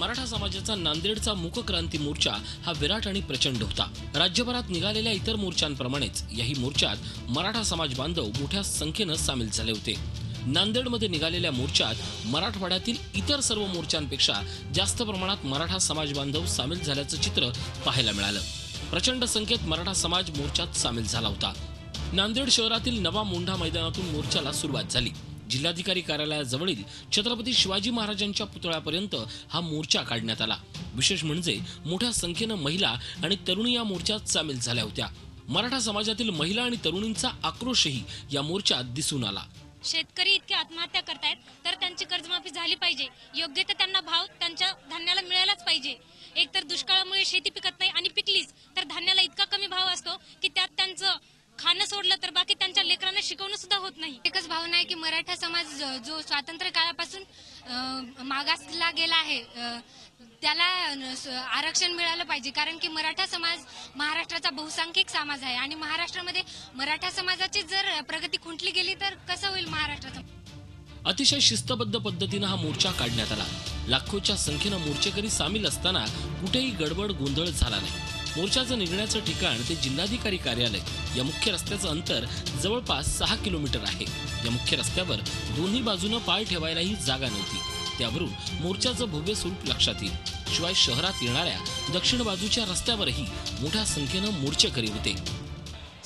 मराठा समाजाचा नांदेडचा मूक क्रांती मोर्चा हा विराट आणि प्रचंड होता। राज्यभरात निघालेल्या इतर मोर्चांप्रमाणेच याही मोर्चात मराठा समाज बांधव मोठ्या संख्येने सामील झाले होते। नांदेडमध्ये निघालेल्या मोर्चात मराठवाड्यातील इतर सर्व मोर्चांपेक्षा जास्त प्रमाणात मराठा समाज बांधव सामील झाल्याचं चित्र पाहायला मिळालं। प्रचंड संख्येत मराठा समाज मोर्चात सामील झाला होता। नांदेड शहरातील नवा मोंढा मैदानातून मोर्चाला सुरुवात झाली। जिल्हाधिकारी कार्यालयाजवळील छत्रपती शिवाजी महाराजांच्या पुतळ्यापर्यंत हा मोर्चा काढण्यात आला। विशेष म्हणजे मोठ्या संख्येने महिला आणि तरुणी या मोर्चात सामील झाल्या होत्या। मराठा समाजातील महिला आणि तरुणींचा आक्रोशही या मोर्चात दिसून आला। शेतकरी इतके आत्महत्या करतायत तर त्यांची कर्जमाफी झाली पाहिजे। योग्य ते त्यांना भाव त्यांच्या धान्याला मिळालाच पाहिजे। एकतर दुष्काळामुळे शेती पिकत नाही आणि पिकलीच तर धान्याला इतका कमी भाव असतो की त्यात त्यांचं खाणं सोडलं तर बाकी त्यांच्या लेकरांना शिकवणं सुद्धा होत नाही। एकच भावना आहे की मराठा समाज जो स्वातंत्र्य काळापासून मागासला गेला आहे त्याला आरक्षण मिळालं पाहिजे, कारण की मराठा समाज महाराष्ट्राचा बहुसंख्यक समाज आहे आणि महाराष्ट्रामध्ये मराठा समाजाची जर प्रगती खुंटली गेली तर कसं होईल महाराष्ट्राचं। अतिशय शिस्तबद्ध पद्धतीने हा मोर्चा काढण्यात आला। लाखोच्या संख्येने मोर्चेकरी सामील असताना कुठेही गडबड गोंधळ झाला नाही। मोर्चाचं निघण्याचं ठिकाण ते जिल्हाधिकारी कार्यालय या मुख्य रस्त्याचं अंतर जवळपास 6 किलोमीटर आहे। या मुख्य रस्त्यावर दोन्ही बाजूने पाय ठेवायलाही जागा नव्हती, त्यावरून मोर्चाचं भव्य स्वरूप लक्षात येईल। शिवाय शहरात येणाऱ्या दक्षिण बाजूच्या रस्त्यावरही मोठ्या संख्येने मोर्चेकरी होते।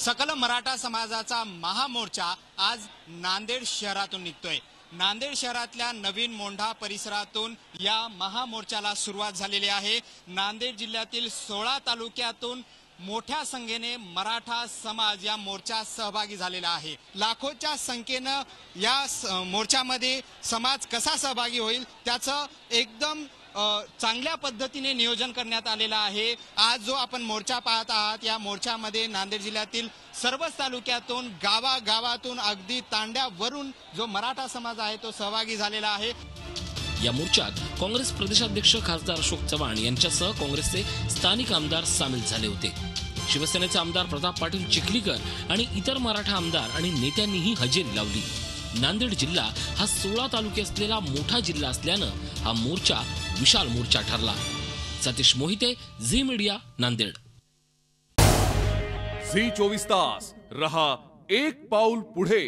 सकल मराठा समाजाचा महामोर्चा आज नांदेड शहरातून निघतोय। नांदेड शहरातल्या नवीन मोंढा परिसरातून या महामोर्चाला सुरुवात झालेली आहे। नांदेड जिल्ह्यातील 16 तालुक्यातून मोठ्या संख्येने मराठा समाज या मोर्चात सहभागी झालेला आहे। लाखोच्या संख्येने या मोर्चामध्ये समाज कसा सहभागी होईल त्याचं एकदम चांगल्या पद्धतीने नियोजन करण्यात आलेलं आहे। आज जो आपण मोर्चा पाहत आहात या मोर्चामध्ये नांदेड जिल्ह्यातील सर्वच तालुक्यातून गावागावातून अगदी तांड्यावरून जो मराठा समाज आहे तो सहभागी झालेला आहे। या मोर्चात काँग्रेस प्रदेशाध्यक्ष खासदार अशोक चव्हाण यांच्यासह काँग्रेसचे स्थानिक आमदार सामील झाले होते। शिवसेनेचे आमदार प्रताप पाटील चिखलीकर आणि इतर मराठा आमदार आणि नेत्यांनीही हजेरी लावली। नांदेड जिल्हा हा 16 तालुके असलेला मोठा जिल्हा असल्यानं हा मोर्चा विशाल मोर्चा ठरला। सतीश मोहिते, झी मीडिया, नांदेड। झी 24 तास रहा एक पाऊल पुढे।